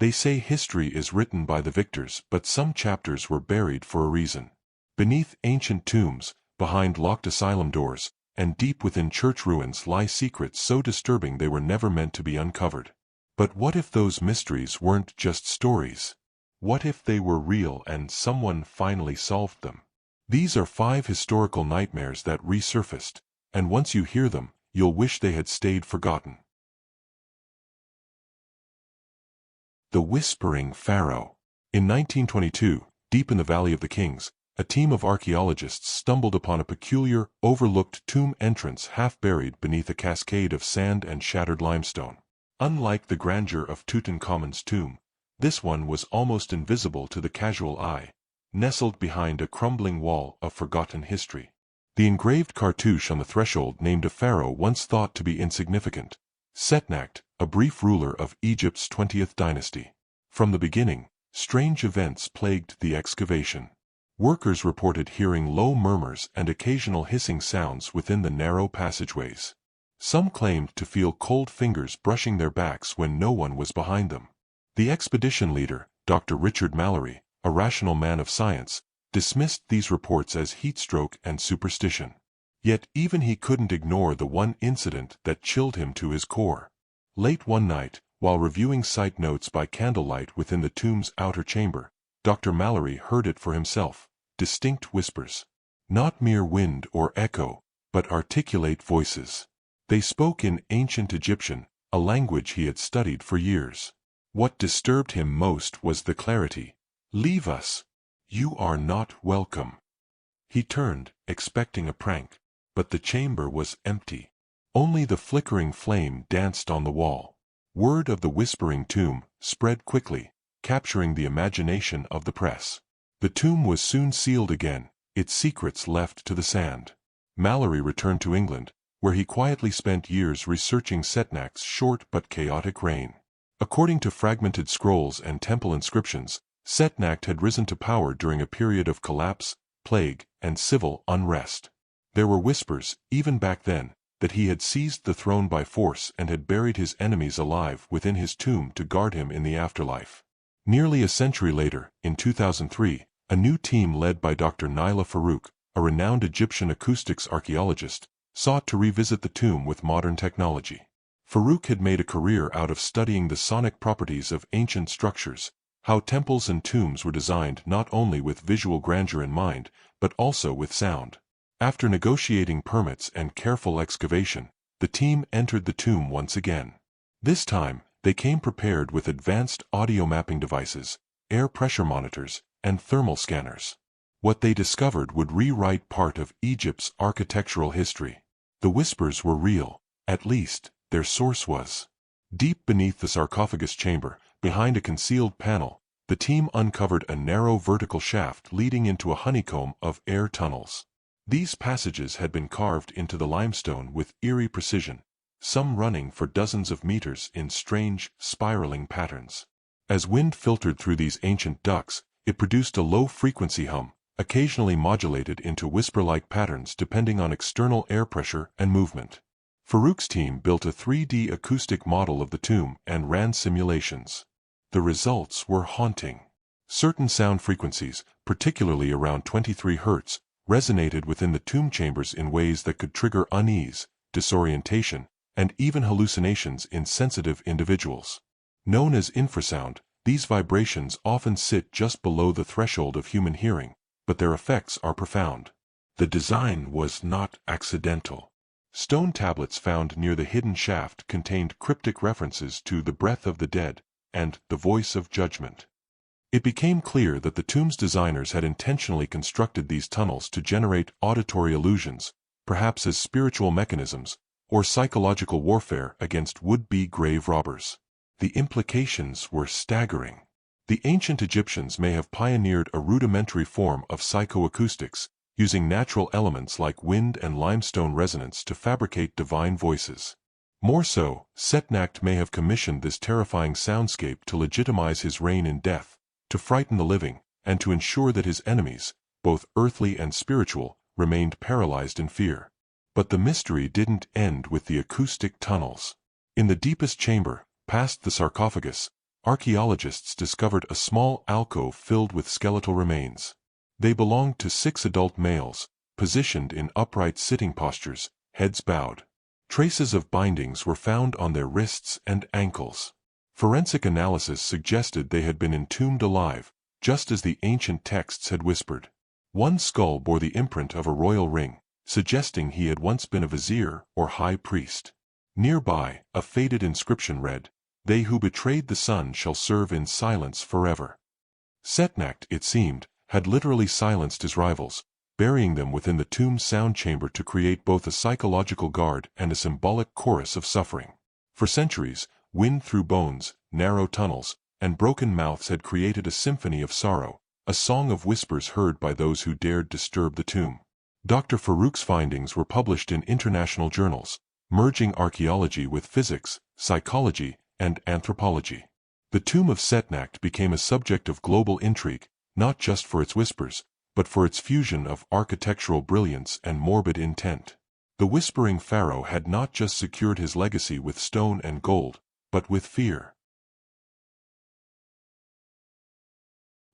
They say history is written by the victors, but some chapters were buried for a reason. Beneath ancient tombs, behind locked asylum doors, and deep within church ruins lie secrets so disturbing they were never meant to be uncovered. But what if those mysteries weren't just stories? What if they were real and someone finally solved them? These are 5 historical nightmares that resurfaced, and once you hear them, you'll wish they had stayed forgotten. The Whispering Pharaoh. In 1922, deep in the Valley of the Kings, a team of archaeologists stumbled upon a peculiar, overlooked tomb entrance half buried beneath a cascade of sand and shattered limestone. Unlike the grandeur of Tutankhamun's tomb, this one was almost invisible to the casual eye, nestled behind a crumbling wall of forgotten history. The engraved cartouche on the threshold named a pharaoh once thought to be insignificant, Setnakht, a brief ruler of Egypt's 20th dynasty. From the beginning, strange events plagued the excavation. Workers reported hearing low murmurs and occasional hissing sounds within the narrow passageways. Some claimed to feel cold fingers brushing their backs when no one was behind them. The expedition leader, Dr. Richard Mallory, a rational man of science, dismissed these reports as heatstroke and superstition. Yet even he couldn't ignore the one incident that chilled him to his core. Late one night, while reviewing site notes by candlelight within the tomb's outer chamber, Dr. Mallory heard it for himself, distinct whispers. Not mere wind or echo, but articulate voices. They spoke in ancient Egyptian, a language he had studied for years. What disturbed him most was the clarity. "Leave us. You are not welcome." He turned, expecting a prank, but the chamber was empty. Only the flickering flame danced on the wall. Word of the whispering tomb spread quickly, capturing the imagination of the press. The tomb was soon sealed again, its secrets left to the sand. Mallory returned to England, where he quietly spent years researching Setnakt's short but chaotic reign. According to fragmented scrolls and temple inscriptions, Setnakht had risen to power during a period of collapse, plague, and civil unrest. There were whispers, even back then, that he had seized the throne by force and had buried his enemies alive within his tomb to guard him in the afterlife. Nearly a century later, in 2003, a new team led by Dr. Naila Farouk, a renowned Egyptian acoustics archaeologist, sought to revisit the tomb with modern technology. Farouk had made a career out of studying the sonic properties of ancient structures, how temples and tombs were designed not only with visual grandeur in mind, but also with sound. After negotiating permits and careful excavation, the team entered the tomb once again. This time, they came prepared with advanced audio mapping devices, air pressure monitors, and thermal scanners. What they discovered would rewrite part of Egypt's architectural history. The whispers were real, at least, their source was. Deep beneath the sarcophagus chamber, behind a concealed panel, the team uncovered a narrow vertical shaft leading into a honeycomb of air tunnels. These passages had been carved into the limestone with eerie precision, some running for dozens of meters in strange, spiraling patterns. As wind filtered through these ancient ducts, it produced a low-frequency hum, occasionally modulated into whisper-like patterns depending on external air pressure and movement. Farouk's team built a 3D acoustic model of the tomb and ran simulations. The results were haunting. Certain sound frequencies, particularly around 23 Hz, resonated within the tomb chambers in ways that could trigger unease, disorientation, and even hallucinations in sensitive individuals. Known as infrasound, these vibrations often sit just below the threshold of human hearing, but their effects are profound. The design was not accidental. Stone tablets found near the hidden shaft contained cryptic references to the breath of the dead and the voice of judgment. It became clear that the tomb's designers had intentionally constructed these tunnels to generate auditory illusions, perhaps as spiritual mechanisms, or psychological warfare against would-be grave robbers. The implications were staggering. The ancient Egyptians may have pioneered a rudimentary form of psychoacoustics, using natural elements like wind and limestone resonance to fabricate divine voices. More so, Setnakht may have commissioned this terrifying soundscape to legitimize his reign in death, to frighten the living, and to ensure that his enemies, both earthly and spiritual, remained paralyzed in fear. But the mystery didn't end with the acoustic tunnels. In the deepest chamber, past the sarcophagus, archaeologists discovered a small alcove filled with skeletal remains. They belonged to 6 adult males, positioned in upright sitting postures, heads bowed. Traces of bindings were found on their wrists and ankles. Forensic analysis suggested they had been entombed alive, just as the ancient texts had whispered. One skull bore the imprint of a royal ring, suggesting he had once been a vizier or high priest. Nearby, a faded inscription read, "They who betrayed the sun shall serve in silence forever." Setnacht, it seemed, had literally silenced his rivals, burying them within the tomb's sound chamber to create both a psychological guard and a symbolic chorus of suffering. For centuries, wind through bones, narrow tunnels, and broken mouths had created a symphony of sorrow, a song of whispers heard by those who dared disturb the tomb. Dr. Farouk's findings were published in international journals, merging archaeology with physics, psychology, and anthropology. The tomb of Setnacht became a subject of global intrigue, not just for its whispers, but for its fusion of architectural brilliance and morbid intent. The Whispering Pharaoh had not just secured his legacy with stone and gold, but with fear.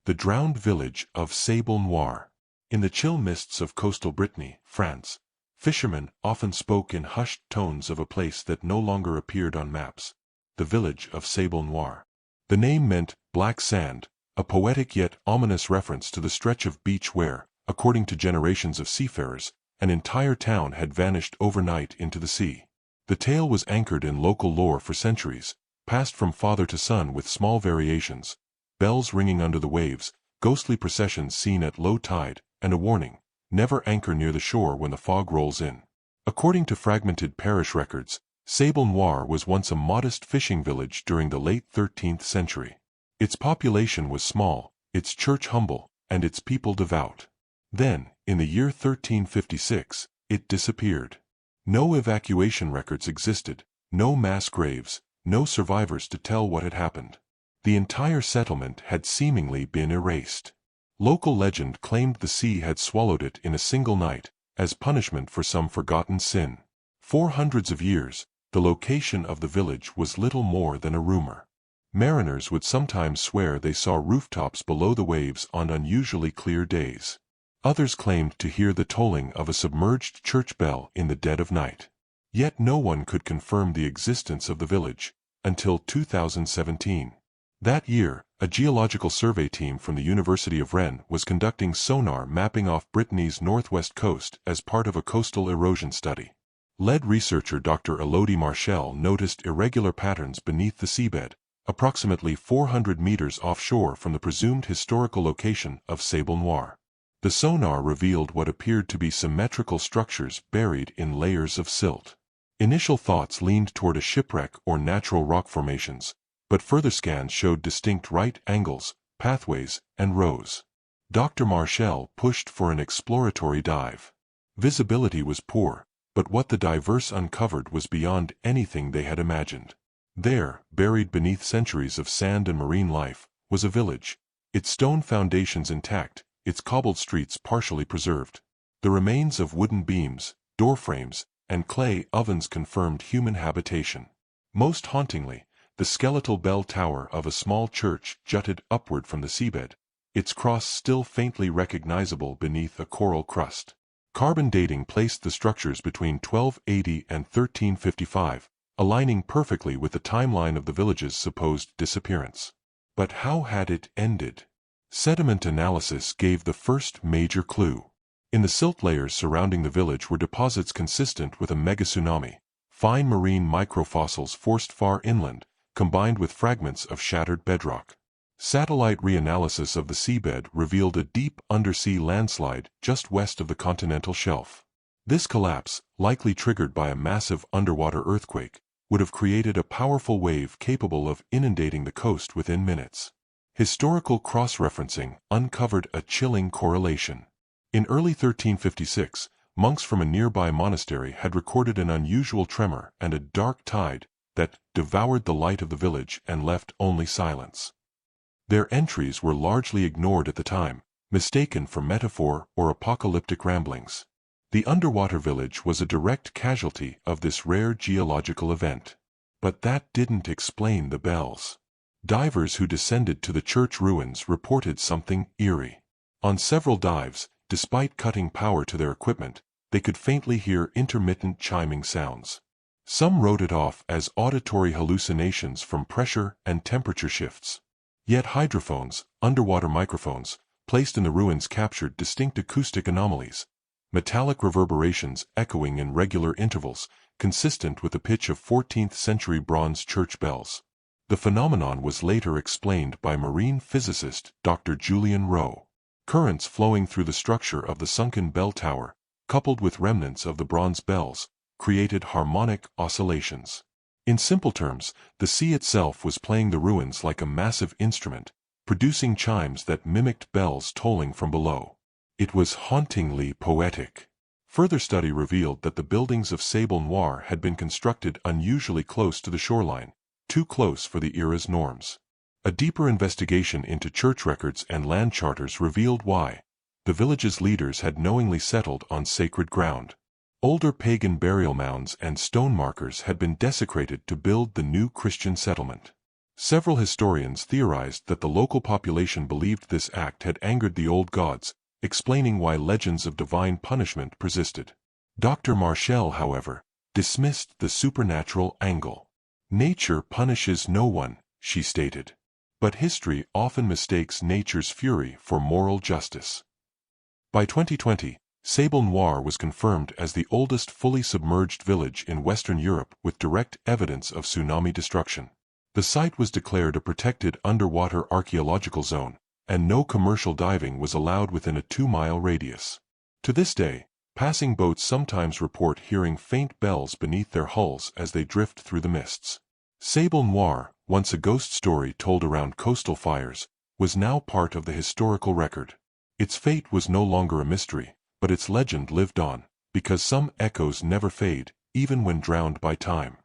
The drowned village of Sable Noir. In the chill mists of coastal Brittany, France, fishermen often spoke in hushed tones of a place that no longer appeared on maps, the village of Sable Noir. The name meant black sand, a poetic yet ominous reference to the stretch of beach where, according to generations of seafarers, an entire town had vanished overnight into the sea. The tale was anchored in local lore for centuries, passed from father to son with small variations, bells ringing under the waves, ghostly processions seen at low tide, and a warning, never anchor near the shore when the fog rolls in. According to fragmented parish records, Sable Noir was once a modest fishing village during the late 13th century. Its population was small, its church humble, and its people devout. Then, in the year 1356, it disappeared. No evacuation records existed, no mass graves, no survivors to tell what had happened. The entire settlement had seemingly been erased. Local legend claimed the sea had swallowed it in a single night, as punishment for some forgotten sin. For hundreds of years, the location of the village was little more than a rumor. Mariners would sometimes swear they saw rooftops below the waves on unusually clear days. Others claimed to hear the tolling of a submerged church bell in the dead of night. Yet no one could confirm the existence of the village, until 2017. That year, a geological survey team from the University of Rennes was conducting sonar mapping off Brittany's northwest coast as part of a coastal erosion study. Lead researcher Dr. Elodie Marchal noticed irregular patterns beneath the seabed, approximately 400 meters offshore from the presumed historical location of Sable Noir. The sonar revealed what appeared to be symmetrical structures buried in layers of silt. Initial thoughts leaned toward a shipwreck or natural rock formations, but further scans showed distinct right angles, pathways, and rows. Dr. Marchal pushed for an exploratory dive. Visibility was poor, but what the divers uncovered was beyond anything they had imagined. There, buried beneath centuries of sand and marine life, was a village, its stone foundations intact, its cobbled streets partially preserved. The remains of wooden beams, doorframes, and clay ovens confirmed human habitation. Most hauntingly, the skeletal bell tower of a small church jutted upward from the seabed, its cross still faintly recognizable beneath a coral crust. Carbon dating placed the structures between 1280 and 1355, aligning perfectly with the timeline of the village's supposed disappearance. But how had it ended? Sediment analysis gave the first major clue. In the silt layers surrounding the village were deposits consistent with a megatsunami, fine marine microfossils forced far inland, combined with fragments of shattered bedrock. Satellite reanalysis of the seabed revealed a deep undersea landslide just west of the continental shelf. This collapse, likely triggered by a massive underwater earthquake, would have created a powerful wave capable of inundating the coast within minutes. Historical cross-referencing uncovered a chilling correlation. In early 1356, monks from a nearby monastery had recorded an unusual tremor and a dark tide that devoured the light of the village and left only silence. Their entries were largely ignored at the time, mistaken for metaphor or apocalyptic ramblings. The underwater village was a direct casualty of this rare geological event. But that didn't explain the bells. Divers who descended to the church ruins reported something eerie. On several dives, despite cutting power to their equipment, they could faintly hear intermittent chiming sounds. Some wrote it off as auditory hallucinations from pressure and temperature shifts. Yet hydrophones, underwater microphones, placed in the ruins captured distinct acoustic anomalies, metallic reverberations echoing in regular intervals, consistent with the pitch of 14th-century bronze church bells. The phenomenon was later explained by marine physicist Dr. Julian Rowe. Currents flowing through the structure of the sunken bell tower, coupled with remnants of the bronze bells, created harmonic oscillations. In simple terms, the sea itself was playing the ruins like a massive instrument, producing chimes that mimicked bells tolling from below. It was hauntingly poetic. Further study revealed that the buildings of Sable Noir had been constructed unusually close to the shoreline, too close for the era's norms. A deeper investigation into church records and land charters revealed why. The village's leaders had knowingly settled on sacred ground. Older pagan burial mounds and stone markers had been desecrated to build the new Christian settlement. Several historians theorized that the local population believed this act had angered the old gods, explaining why legends of divine punishment persisted. Dr. Marshall, however, dismissed the supernatural angle. "Nature punishes no one," she stated. But history often mistakes nature's fury for moral justice. By 2020, Sable Noir was confirmed as the oldest fully submerged village in Western Europe with direct evidence of tsunami destruction. The site was declared a protected underwater archaeological zone, and no commercial diving was allowed within a 2-mile radius. To this day, passing boats sometimes report hearing faint bells beneath their hulls as they drift through the mists. Sable Noir, once a ghost story told around coastal fires, was now part of the historical record. Its fate was no longer a mystery, but its legend lived on, because some echoes never fade, even when drowned by time.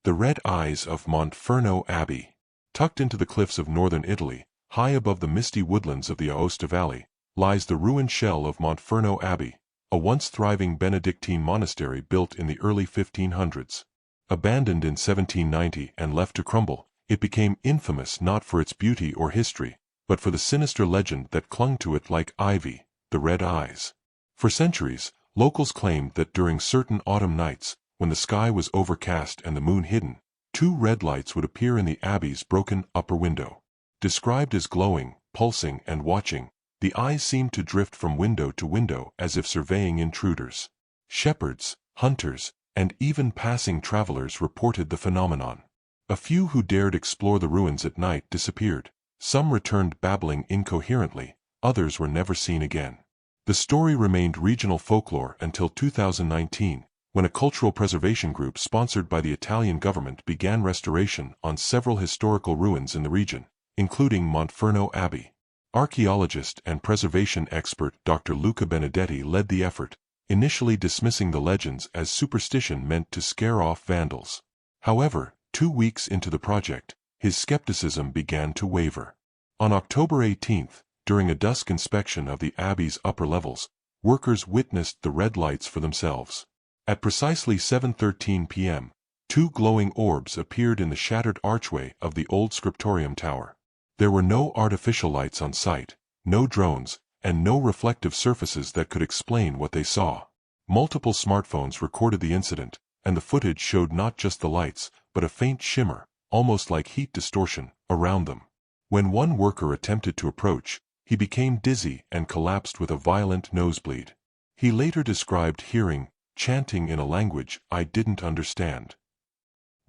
The Red Eyes of Montferno Abbey. Tucked into the cliffs of northern Italy, high above the misty woodlands of the Aosta Valley, lies the ruined shell of Montferno Abbey, a once thriving Benedictine monastery built in the early 1500s. Abandoned in 1790 and left to crumble, it became infamous not for its beauty or history, but for the sinister legend that clung to it like ivy, the Red Eyes. For centuries, locals claimed that during certain autumn nights, when the sky was overcast and the moon hidden, 2 red lights would appear in the abbey's broken upper window. Described as glowing, pulsing, and watching, the eyes seemed to drift from window to window as if surveying intruders. Shepherds, hunters, and even passing travelers reported the phenomenon. A few who dared explore the ruins at night disappeared. Some returned babbling incoherently, others were never seen again. The story remained regional folklore until 2019, when a cultural preservation group sponsored by the Italian government began restoration on several historical ruins in the region, including Montferno Abbey. Archaeologist and preservation expert Dr. Luca Benedetti led the effort, initially dismissing the legends as superstition meant to scare off vandals. However, 2 weeks into the project, his skepticism began to waver. On October 18, during a dusk inspection of the Abbey's upper levels, workers witnessed the red lights for themselves. At precisely 7:13 p.m., 2 glowing orbs appeared in the shattered archway of the old scriptorium tower. There were no artificial lights on site, no drones, and no reflective surfaces that could explain what they saw. Multiple smartphones recorded the incident, and the footage showed not just the lights, but a faint shimmer, almost like heat distortion, around them. When one worker attempted to approach, he became dizzy and collapsed with a violent nosebleed. He later described hearing chanting in a language I didn't understand.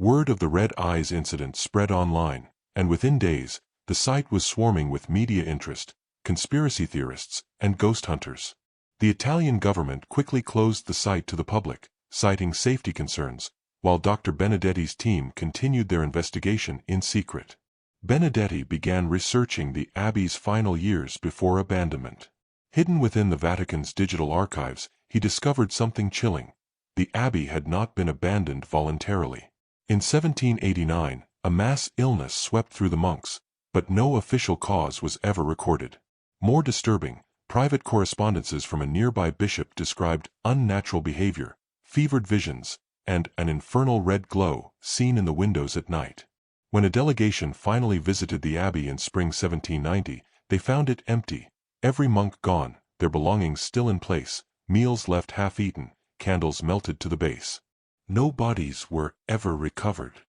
Word of the Red Eyes incident spread online, and within days, the site was swarming with media interest, conspiracy theorists, and ghost hunters. The Italian government quickly closed the site to the public, citing safety concerns, while Dr. Benedetti's team continued their investigation in secret. Benedetti began researching the Abbey's final years before abandonment. Hidden within the Vatican's digital archives, he discovered something chilling. The Abbey had not been abandoned voluntarily. In 1789, a mass illness swept through the monks, but no official cause was ever recorded. More disturbing, private correspondences from a nearby bishop described unnatural behavior, fevered visions, and an infernal red glow seen in the windows at night. When a delegation finally visited the Abbey in spring 1790, they found it empty, every monk gone, their belongings still in place, meals left half-eaten, candles melted to the base. No bodies were ever recovered.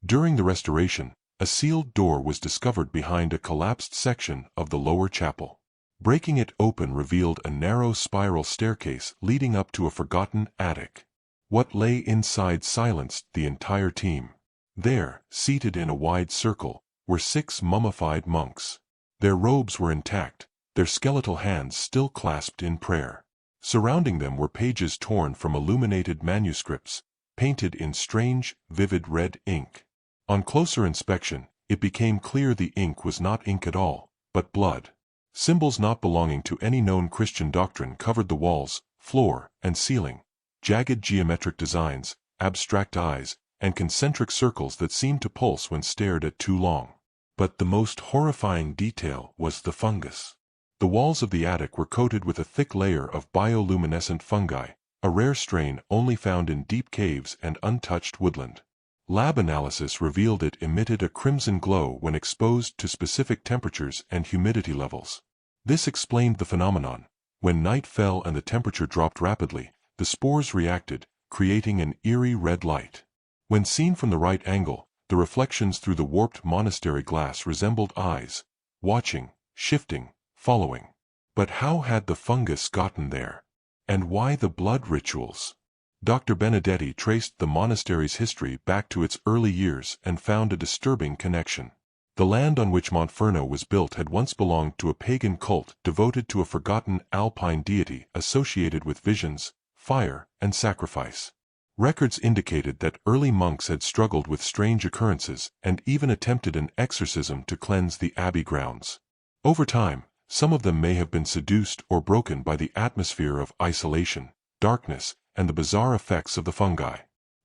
During the restoration, a sealed door was discovered behind a collapsed section of the lower chapel. Breaking it open revealed a narrow spiral staircase leading up to a forgotten attic. What lay inside silenced the entire team. There, seated in a wide circle, were 6 mummified monks. Their robes were intact, their skeletal hands still clasped in prayer. Surrounding them were pages torn from illuminated manuscripts, painted in strange, vivid red ink. On closer inspection, it became clear the ink was not ink at all, but blood. Symbols not belonging to any known Christian doctrine covered the walls, floor, and ceiling. Jagged geometric designs, abstract eyes, and concentric circles that seemed to pulse when stared at too long. But the most horrifying detail was the fungus. The walls of the attic were coated with a thick layer of bioluminescent fungi, a rare strain only found in deep caves and untouched woodland. Lab analysis revealed it emitted a crimson glow when exposed to specific temperatures and humidity levels. This explained the phenomenon. When night fell and the temperature dropped rapidly, the spores reacted, creating an eerie red light. When seen from the right angle, the reflections through the warped monastery glass resembled eyes, watching, shifting, following. But how had the fungus gotten there? And why the blood rituals? Dr. Benedetti traced the monastery's history back to its early years and found a disturbing connection. The land on which Montferno was built had once belonged to a pagan cult devoted to a forgotten alpine deity associated with visions, fire, and sacrifice. Records indicated that early monks had struggled with strange occurrences and even attempted an exorcism to cleanse the abbey grounds. Over time, some of them may have been seduced or broken by the atmosphere of isolation, darkness, and the bizarre effects of the fungi.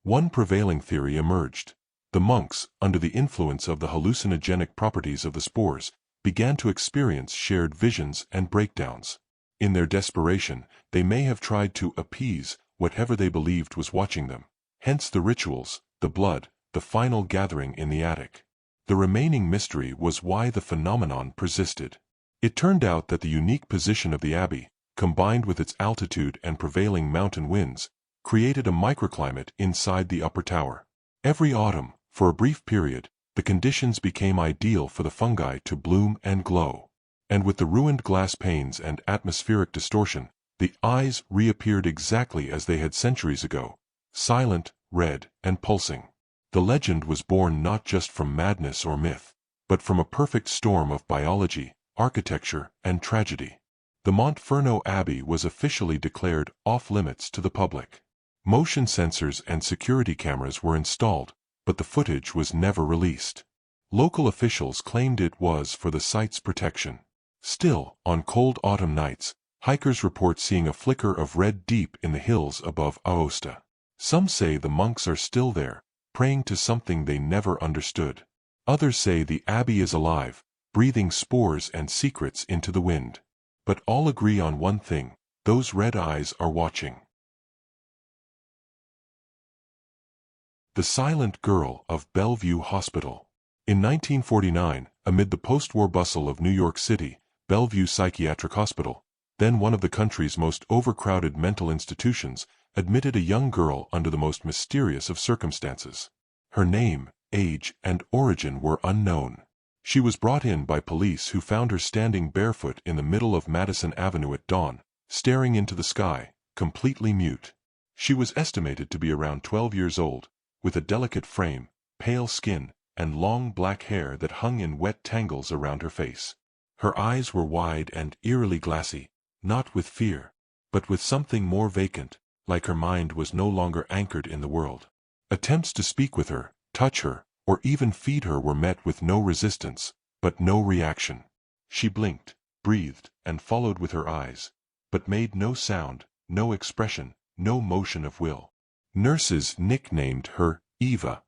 One prevailing theory emerged. The monks, under the influence of the hallucinogenic properties of the spores, began to experience shared visions and breakdowns. In their desperation, they may have tried to appease whatever they believed was watching them. Hence the rituals, the blood, the final gathering in the attic. The remaining mystery was why the phenomenon persisted. It turned out that the unique position of the abbey, combined with its altitude and prevailing mountain winds, created a microclimate inside the upper tower. Every autumn, for a brief period, the conditions became ideal for the fungi to bloom and glow. And with the ruined glass panes and atmospheric distortion, the eyes reappeared exactly as they had centuries ago, silent, red, and pulsing. The legend was born not just from madness or myth, but from a perfect storm of biology, architecture, and tragedy. The Montferno Abbey was officially declared off-limits to the public. Motion sensors and security cameras were installed, but the footage was never released. Local officials claimed it was for the site's protection. Still, on cold autumn nights, hikers report seeing a flicker of red deep in the hills above Aosta. Some say the monks are still there, praying to something they never understood. Others say the abbey is alive, breathing spores and secrets into the wind. But all agree on one thing: those red eyes are watching. The Silent Girl of Bellview Hospital. In 1949, amid the post-war bustle of New York City, Bellview Psychiatric Hospital, then one of the country's most overcrowded mental institutions, admitted a young girl under the most mysterious of circumstances. Her name, age, and origin were unknown. She was brought in by police who found her standing barefoot in the middle of Madison Avenue at dawn, staring into the sky, completely mute. She was estimated to be around 12 years old, with a delicate frame, pale skin, and long black hair that hung in wet tangles around her face. Her eyes were wide and eerily glassy, not with fear, but with something more vacant, like her mind was no longer anchored in the world. Attempts to speak with her, touch her, or even feed her were met with no resistance, but no reaction. She blinked, breathed, and followed with her eyes, but made no sound, no expression, no motion of will. Nurses nicknamed her Eva.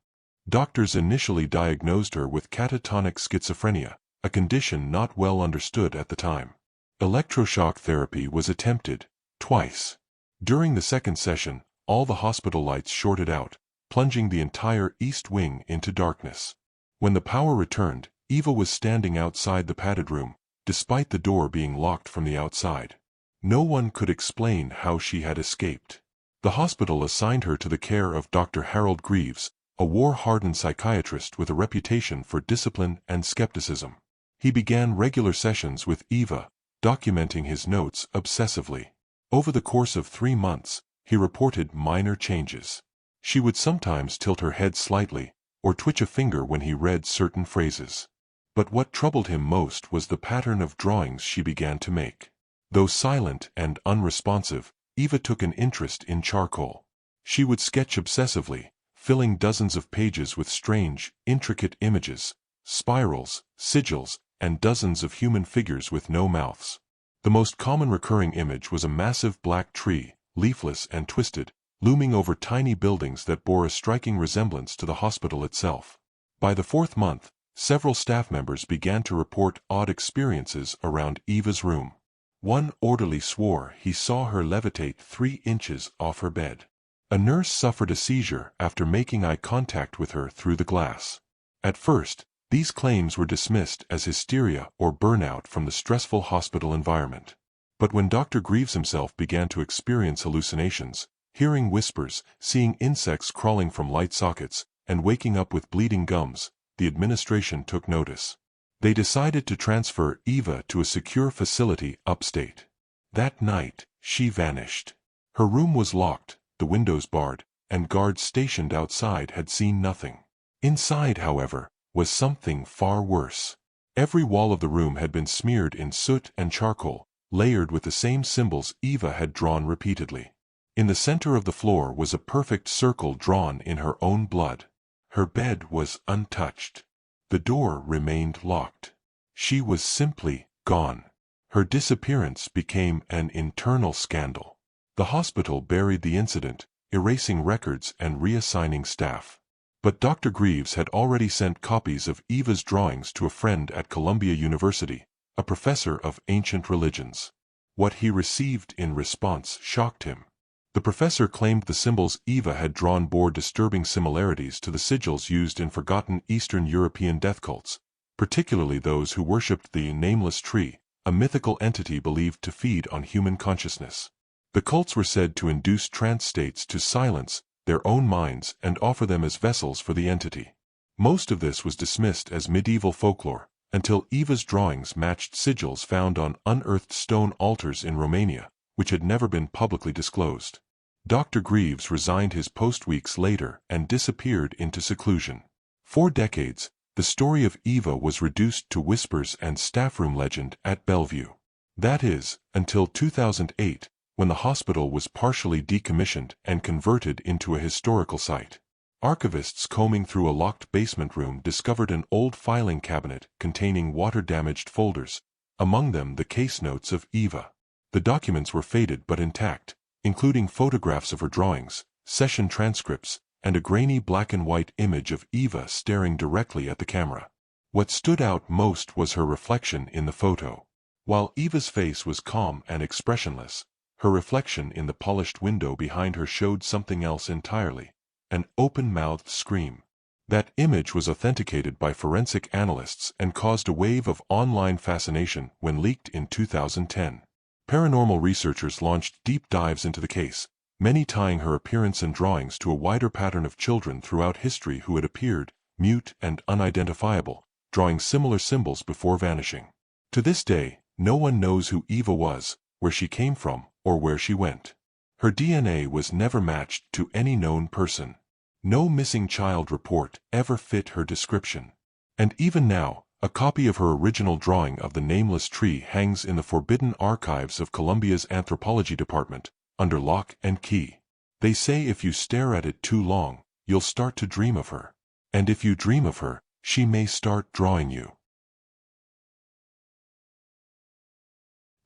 Doctors initially diagnosed her with catatonic schizophrenia, a condition not well understood at the time. Electroshock therapy was attempted, twice. During the second session, all the hospital lights shorted out, plunging the entire East Wing into darkness. When the power returned, Eva was standing outside the padded room, despite the door being locked from the outside. No one could explain how she had escaped. The hospital assigned her to the care of Dr. Harold Greaves, a war-hardened psychiatrist with a reputation for discipline and skepticism. He began regular sessions with Eva, documenting his notes obsessively. Over the course of 3 months, he reported minor changes. She would sometimes tilt her head slightly, or twitch a finger when he read certain phrases. But what troubled him most was the pattern of drawings she began to make. Though silent and unresponsive, Eva took an interest in charcoal. She would sketch obsessively, filling dozens of pages with strange, intricate images, spirals, sigils, and dozens of human figures with no mouths. The most common recurring image was a massive black tree, leafless and twisted, looming over tiny buildings that bore a striking resemblance to the hospital itself. By the 4th month, several staff members began to report odd experiences around Eva's room. One orderly swore he saw her levitate 3 inches off her bed. A nurse suffered a seizure after making eye contact with her through the glass. At first, these claims were dismissed as hysteria or burnout from the stressful hospital environment. But when Dr. Greaves himself began to experience hallucinations, hearing whispers, seeing insects crawling from light sockets, and waking up with bleeding gums, the administration took notice. They decided to transfer Eva to a secure facility upstate. That night, she vanished. Her room was locked, the windows barred, and guards stationed outside had seen nothing. Inside, however, was something far worse. Every wall of the room had been smeared in soot and charcoal, layered with the same symbols Eva had drawn repeatedly. In the center of the floor was a perfect circle drawn in her own blood. Her bed was untouched. The door remained locked. She was simply gone. Her disappearance became an internal scandal. The hospital buried the incident, erasing records and reassigning staff. But Dr. Greaves had already sent copies of Eva's drawings to a friend at Columbia University, a professor of ancient religions. What he received in response shocked him. The professor claimed the symbols Eva had drawn bore disturbing similarities to the sigils used in forgotten Eastern European death cults, particularly those who worshipped the nameless tree, a mythical entity believed to feed on human consciousness. The cults were said to induce trance states to silence their own minds and offer them as vessels for the entity. Most of this was dismissed as medieval folklore, until Eva's drawings matched sigils found on unearthed stone altars in Romania, which had never been publicly disclosed. Dr. Greaves resigned his post weeks later and disappeared into seclusion. For decades, the story of Eva was reduced to whispers and staffroom legend at Bellview. That is, until 2008, when the hospital was partially decommissioned and converted into a historical site. Archivists combing through a locked basement room discovered an old filing cabinet containing water-damaged folders, among them the case notes of Eva. The documents were faded but intact, including photographs of her drawings, session transcripts, and a grainy black-and-white image of Eva staring directly at the camera. What stood out most was her reflection in the photo. While Eva's face was calm and expressionless, her reflection in the polished window behind her showed something else entirely, an open-mouthed scream. That image was authenticated by forensic analysts and caused a wave of online fascination when leaked in 2010. Paranormal researchers launched deep dives into the case, many tying her appearance and drawings to a wider pattern of children throughout history who had appeared, mute and unidentifiable, drawing similar symbols before vanishing. To this day, no one knows who Eva was, where she came from, or where she went. Her DNA was never matched to any known person. No missing child report ever fit her description. And even now, a copy of her original drawing of the nameless tree hangs in the forbidden archives of Columbia's anthropology department, under lock and key. They say if you stare at it too long, you'll start to dream of her. And if you dream of her, she may start drawing you.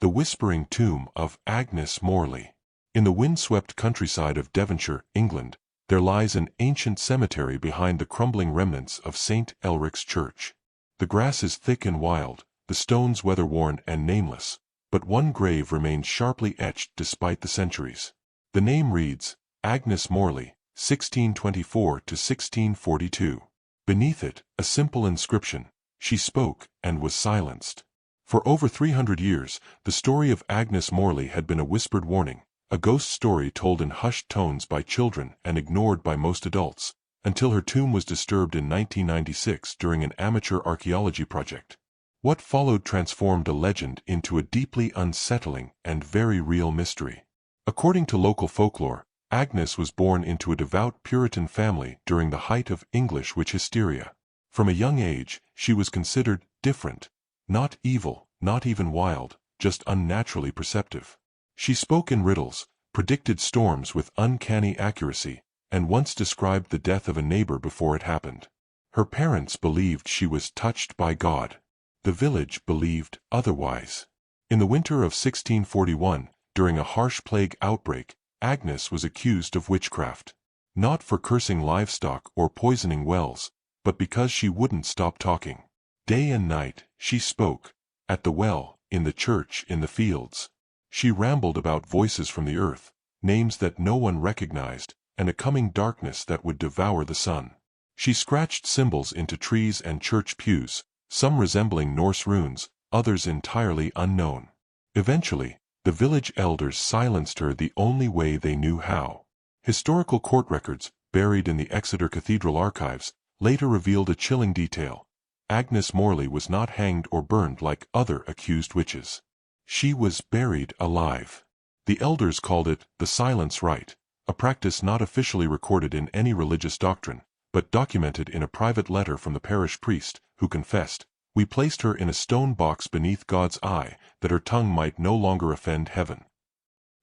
The Whispering Tomb of Agnes Morley. In the windswept countryside of Devonshire, England, there lies an ancient cemetery behind the crumbling remnants of St. Elric's Church. The grass is thick and wild, the stones weather-worn and nameless, but one grave remains sharply etched despite the centuries. The name reads, Agnes Morley, 1624 to 1642. Beneath it, a simple inscription: "She spoke and was silenced." For over 300 years, the story of Agnes Morley had been a whispered warning, a ghost story told in hushed tones by children and ignored by most adults, until her tomb was disturbed in 1996 during an amateur archaeology project. What followed transformed a legend into a deeply unsettling and very real mystery. According to local folklore, Agnes was born into a devout Puritan family during the height of English witch hysteria. From a young age, she was considered different, not evil, not even wild, just unnaturally perceptive. She spoke in riddles, predicted storms with uncanny accuracy, and once described the death of a neighbor before it happened. Her parents believed she was touched by God. The village believed otherwise. In the winter of 1641, during a harsh plague outbreak, Agnes was accused of witchcraft. Not for cursing livestock or poisoning wells, but because she wouldn't stop talking. Day and night, she spoke. At the well, in the church, in the fields. She rambled about voices from the earth, names that no one recognized, and a coming darkness that would devour the sun. She scratched symbols into trees and church pews, some resembling Norse runes, others entirely unknown. Eventually, the village elders silenced her the only way they knew how. Historical court records, buried in the Exeter Cathedral archives, later revealed a chilling detail. Agnes Morley was not hanged or burned like other accused witches. She was buried alive. The elders called it the silence rite, a practice not officially recorded in any religious doctrine, but documented in a private letter from the parish priest, who confessed, "We placed her in a stone box beneath God's eye, that her tongue might no longer offend heaven."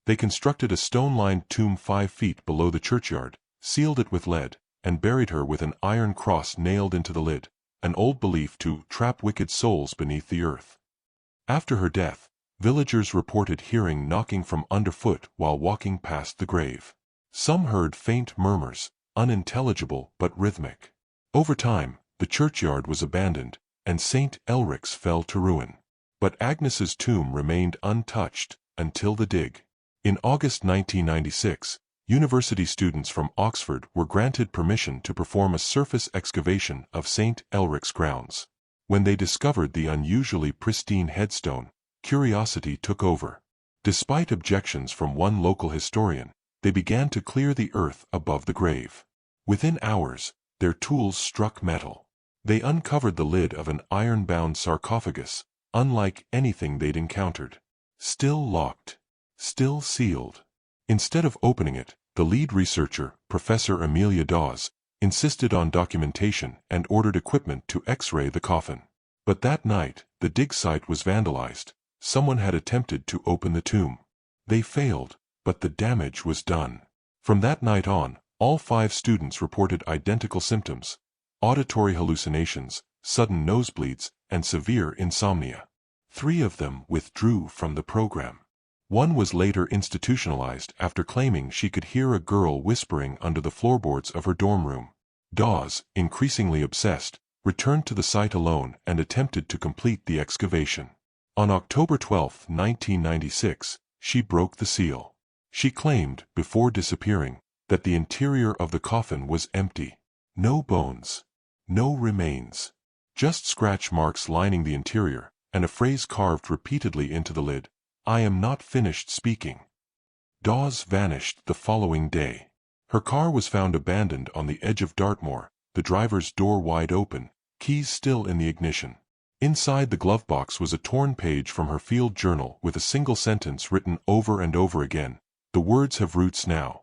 They constructed a stone-lined tomb 5 feet below the churchyard, sealed it with lead, and buried her with an iron cross nailed into the lid, an old belief to trap wicked souls beneath the earth. After her death, villagers reported hearing knocking from underfoot while walking past the grave. Some heard faint murmurs, unintelligible but rhythmic. Over time, the churchyard was abandoned, and St. Elric's fell to ruin. But Agnes's tomb remained untouched until the dig. In August 1996, university students from Oxford were granted permission to perform a surface excavation of St. Elric's grounds. When they discovered the unusually pristine headstone, curiosity took over. Despite objections from one local historian, they began to clear the earth above the grave. Within hours, their tools struck metal. They uncovered the lid of an iron-bound sarcophagus, unlike anything they'd encountered. Still locked. Still sealed. Instead of opening it, the lead researcher, Professor Amelia Dawes, insisted on documentation and ordered equipment to X-ray the coffin. But that night, the dig site was vandalized. Someone had attempted to open the tomb. They failed, but the damage was done. From that night on, all 5 students reported identical symptoms: auditory hallucinations, sudden nosebleeds, and severe insomnia. 3 of them withdrew from the program. One was later institutionalized after claiming she could hear a girl whispering under the floorboards of her dorm room. Dawes, increasingly obsessed, returned to the site alone and attempted to complete the excavation. On October 12, 1996, she broke the seal. She claimed, before disappearing, that the interior of the coffin was empty. No bones. No remains. Just scratch marks lining the interior, and a phrase carved repeatedly into the lid: "I am not finished speaking." Dawes vanished the following day. Her car was found abandoned on the edge of Dartmoor, the driver's door wide open, keys still in the ignition. Inside the glove box was a torn page from her field journal with a single sentence written over and over again: "The words have roots now."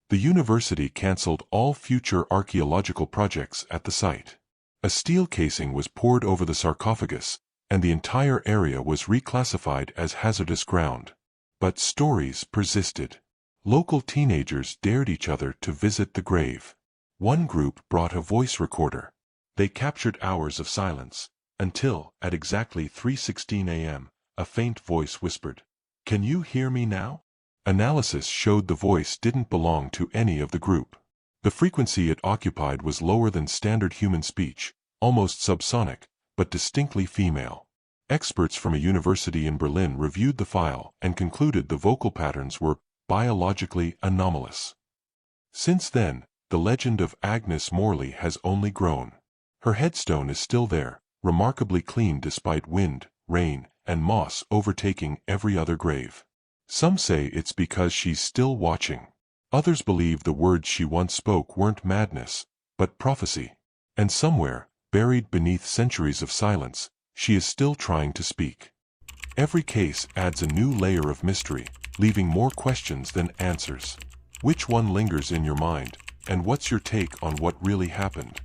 The university cancelled all future archaeological projects at the site. A steel casing was poured over the sarcophagus, and the entire area was reclassified as hazardous ground. But stories persisted. Local teenagers dared each other to visit the grave. One group brought a voice recorder. They captured hours of silence, until, at exactly 3:16 a.m., a faint voice whispered, "Can you hear me now?" Analysis showed the voice didn't belong to any of the group. The frequency it occupied was lower than standard human speech, almost subsonic, but distinctly female. Experts from a university in Berlin reviewed the file and concluded the vocal patterns were biologically anomalous. Since then, the legend of Agnes Morley has only grown. Her headstone is still there, remarkably clean despite wind, rain, and moss overtaking every other grave. Some say it's because she's still watching. Others believe the words she once spoke weren't madness, but prophecy. And somewhere, buried beneath centuries of silence, she is still trying to speak. Every case adds a new layer of mystery, leaving more questions than answers. Which one lingers in your mind, and what's your take on what really happened?